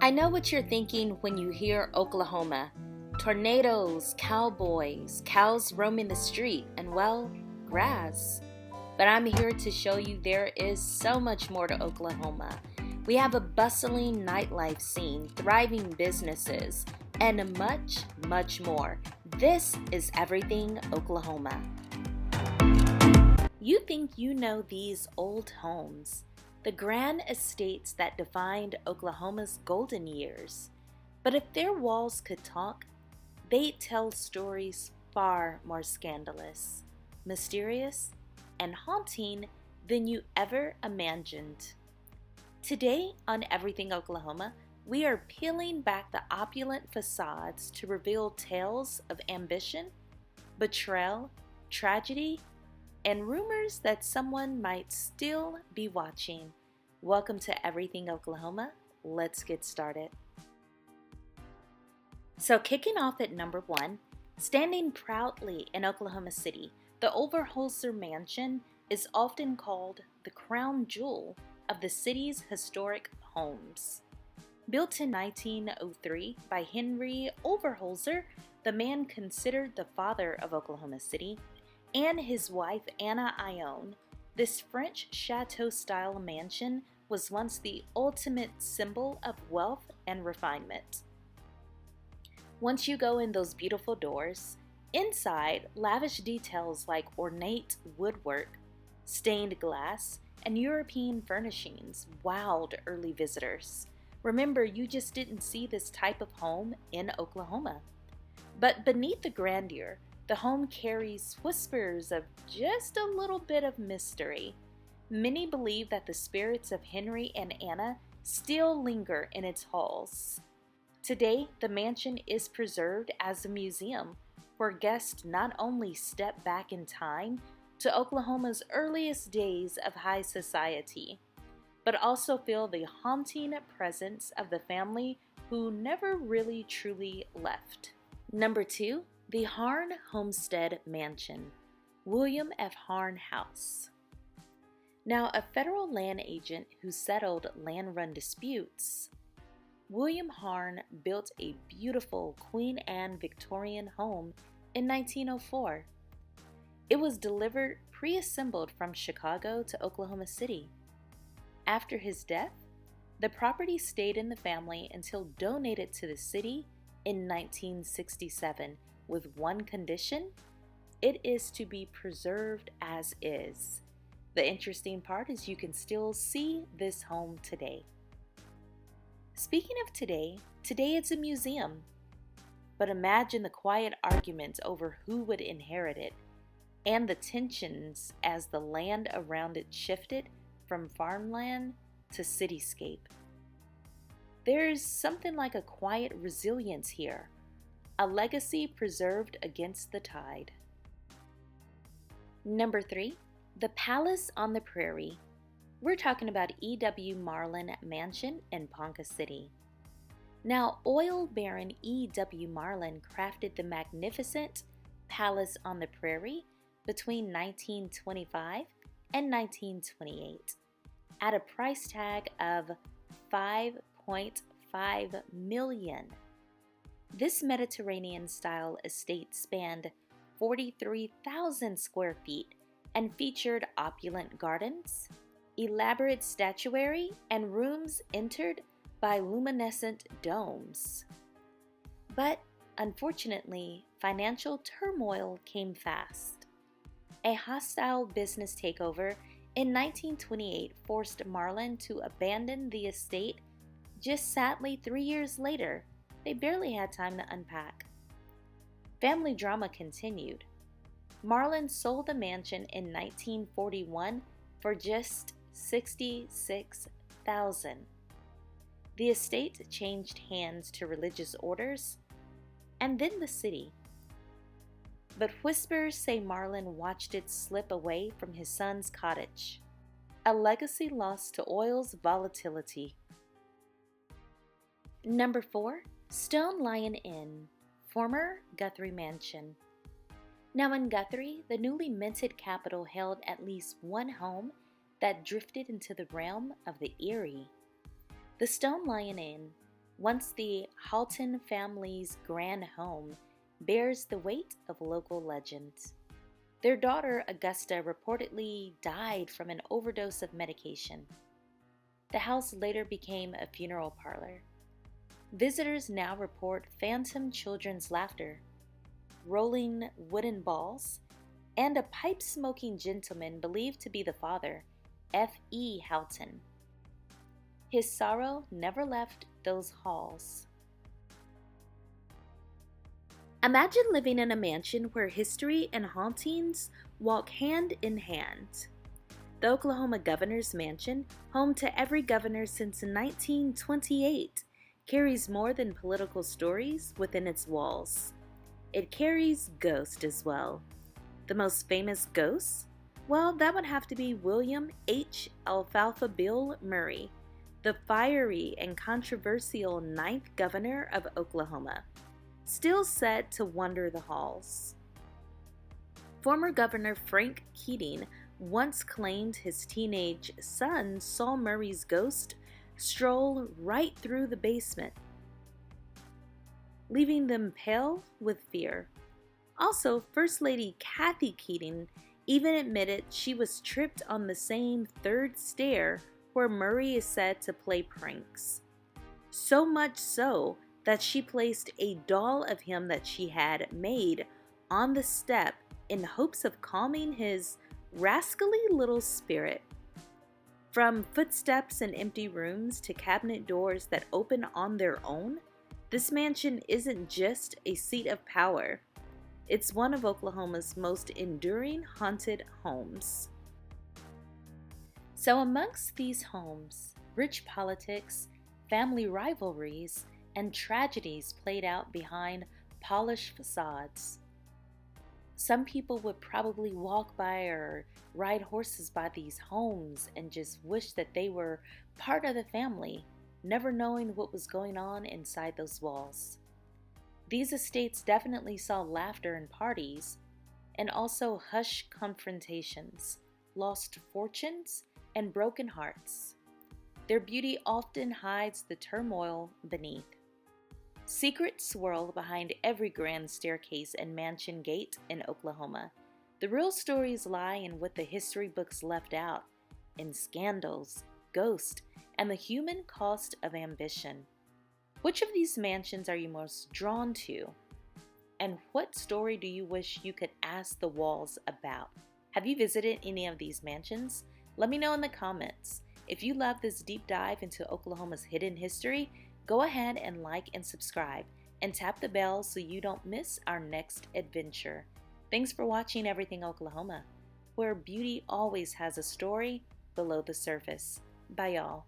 I know what you're thinking when you hear Oklahoma. Tornadoes, cowboys, cows roaming the street, and well, grass. But I'm here to show you there is so much more to Oklahoma. We have a bustling nightlife scene, thriving businesses, and much, much more. This is Everything Oklahoma. You think you know these old homes, the grand estates that defined Oklahoma's golden years. But if their walls could talk, they'd tell stories far more scandalous, mysterious, and haunting than you ever imagined. Today on Everything Oklahoma, we are peeling back the opulent facades to reveal tales of ambition, betrayal, tragedy, and rumors that someone might still be watching. Welcome to Everything Oklahoma. Let's get started. So kicking off at number 1, standing proudly in Oklahoma City, the Overholser Mansion is often called the crown jewel of the city's historic homes. Built in 1903 by Henry Overholser, the man considered the father of Oklahoma City, and his wife Anna Ione, this French chateau-style mansion was once the ultimate symbol of wealth and refinement. Once you go in those beautiful doors, inside, lavish details like ornate woodwork, stained glass, and European furnishings wowed early visitors. Remember, you just didn't see this type of home in Oklahoma. But beneath the grandeur, the home carries whispers of just a little bit of mystery. Many believe that the spirits of Henry and Anna still linger in its halls. Today, the mansion is preserved as a museum where guests not only step back in time to Oklahoma's earliest days of high society, but also feel the haunting presence of the family who never really truly left. Number 2, the Harn Homestead Mansion, William F. Harn House. Now, a federal land agent who settled land run disputes, William Harn built a beautiful Queen Anne Victorian home in 1904. It was delivered pre-assembled from Chicago to Oklahoma City. After his death, the property stayed in the family until donated to the city in 1967. With one condition, it is to be preserved as is. The interesting part is you can still see this home today. Speaking of today it's a museum. But imagine the quiet arguments over who would inherit it, and the tensions as the land around it shifted from farmland to cityscape. There's something like a quiet resilience here. A legacy preserved against the tide. Number 3, the Palace on the Prairie. We're talking about E.W. Marlin Mansion in Ponca City. Now, oil baron E.W. Marlin crafted the magnificent Palace on the Prairie between 1925 and 1928 at a price tag of $5.5 million. This Mediterranean-style estate spanned 43,000 square feet and featured opulent gardens, elaborate statuary, and rooms entered by luminescent domes. But unfortunately, financial turmoil came fast. A hostile business takeover in 1928 forced Marlin to abandon the estate. Just sadly, 3 years later, they barely had time to unpack. Family drama continued. Marlin sold the mansion in 1941 for just $66,000. The estate changed hands to religious orders and then the city. But whispers say Marlin watched it slip away from his son's cottage, a legacy lost to oil's volatility. Number 4, Stone Lion Inn, former Guthrie Mansion. Now in Guthrie, the newly minted capital held at least one home that drifted into the realm of the eerie. The Stone Lion Inn, once the Halton family's grand home, bears the weight of local legend. Their daughter, Augusta, reportedly died from an overdose of medication. The house later became a funeral parlor. Visitors now report phantom children's laughter, rolling wooden balls, and a pipe-smoking gentleman believed to be the father, F.E. Houghton. His sorrow never left those halls. Imagine living in a mansion where history and hauntings walk hand in hand. The Oklahoma Governor's Mansion, home to every governor since 1928, carries more than political stories within its walls. It carries ghosts as well. The most famous ghosts? Well, that would have to be William H. Alfalfa Bill Murray, the fiery and controversial 9th governor of Oklahoma, still said to wander the halls. Former Governor Frank Keating once claimed his teenage son saw Murray's ghost stroll right through the basement, leaving them pale with fear. Also, First Lady Kathy Keating even admitted she was tripped on the same 3rd stair where Murray is said to play pranks. So much so that she placed a doll of him that she had made on the step in hopes of calming his rascally little spirit. From footsteps in empty rooms to cabinet doors that open on their own, this mansion isn't just a seat of power. It's one of Oklahoma's most enduring haunted homes. So amongst these homes, rich politics, family rivalries, and tragedies played out behind polished facades. Some people would probably walk by or ride horses by these homes and just wish that they were part of the family, never knowing what was going on inside those walls. These estates definitely saw laughter and parties, and also hushed confrontations, lost fortunes, and broken hearts. Their beauty often hides the turmoil beneath. Secrets swirl behind every grand staircase and mansion gate in Oklahoma. The real stories lie in what the history books left out, in scandals, ghosts, and the human cost of ambition. Which of these mansions are you most drawn to? And what story do you wish you could ask the walls about? Have you visited any of these mansions? Let me know in the comments. If you love this deep dive into Oklahoma's hidden history, go ahead and like and subscribe, and tap the bell so you don't miss our next adventure. Thanks for watching Everything Oklahoma, where beauty always has a story below the surface. Bye y'all.